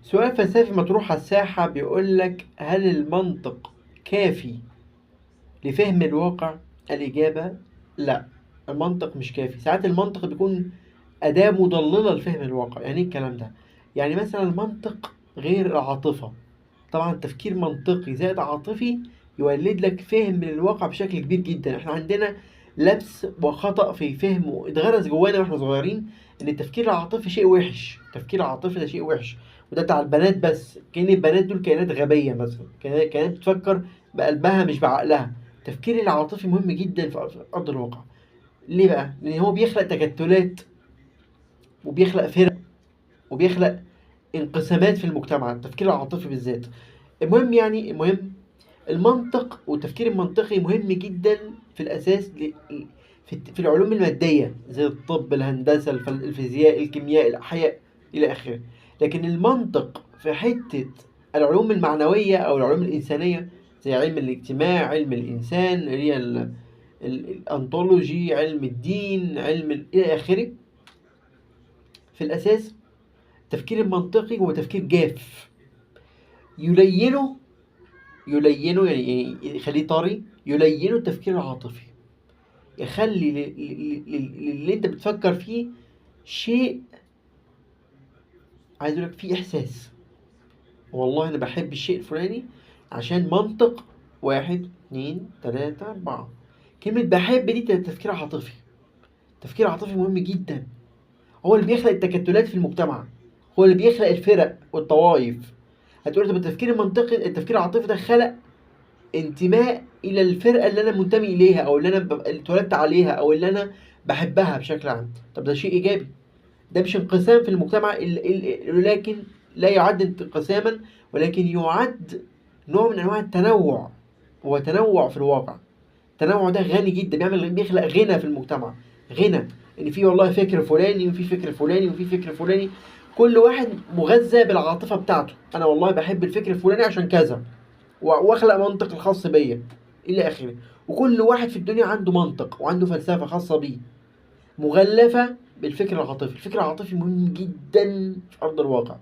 سؤال فلسفي مطروح على الساحة بيقول لك: هل المنطق كافي لفهم الواقع؟ الإجابة لا، المنطق مش كافي. ساعات المنطق بيكون أداة مضللة لفهم الواقع. يعني إيه الكلام ده؟ يعني مثلا المنطق غير العاطفة. طبعا تفكير منطقي زائد عاطفي يولد لك فهم للواقع بشكل كبير جدا. احنا عندنا لبس وخطأ في فهم اتغرس جوانا واحنا صغيرين ان التفكير العاطفي شيء وحش. التفكير العاطفي ده شيء وحش، وده بتاع البنات بس. كأن البنات دول كائنات غبية مثلا، كائنات بتفكر بقلبها مش بعقلها. التفكير العاطفي مهم جدا في أرض الواقع. ليه بقى؟ لأن هو بيخلق تكتلات، وبيخلق فرق، وبيخلق انقسامات في المجتمع، التفكير العاطفي بالذات. المهم المنطق والتفكير المنطقي مهم جدا في الأساس في العلوم المادية زي الطب، الهندسة، الفيزياء، الكيمياء، الأحياء، إلى آخره. لكن المنطق في حتة العلوم المعنوية أو العلوم الإنسانية زي علم الاجتماع، علم الإنسان اللي هي الأنطولوجي، علم الدين، إلى آخره. في الأساس التفكير المنطقي هو تفكير جاف، يلينه يعني يخليه طري، يلينه التفكير العاطفي، يخلي اللي انت بتفكر فيه شيء، عايز اقول لك فيه احساس. والله انا بحب الشيء الفلاني عشان منطق واحد اتنين تلاتة اربعة. كلمة بحب دي تفكير عاطفي. تفكير عاطفي مهم جدا، هو اللي بيخلق التكتلات في المجتمع، هو اللي بيخلق الفرق والطوائف. هتقول طب التفكير المنطقي، التفكير العاطفي ده خلق انتماء الى الفرقه اللي انا منتمي اليها، او اللي انا اتولدت عليها، او اللي انا بحبها بشكل عام. طب ده شيء ايجابي، ده مش انقسام في المجتمع، ولكن لا يعد انقساما، ولكن يعد نوع من انواع التنوع. هو تنوع في الواقع. التنوع ده غني جدا، بيخلق غنى في المجتمع. غنى ان في والله فكر فلاني، وفي فكر فلاني، وفي فكر فلاني، كل واحد مغذى بالعاطفه بتاعته. انا والله بحب الفكر الفلاني عشان كذا، واخلق منطق الخاص بيا، الى اخره. وكل واحد في الدنيا عنده منطق وعنده فلسفه خاصه بيه، مغلفه بالفكر العاطفي. الفكر العاطفي مهم جدا في ارض الواقع.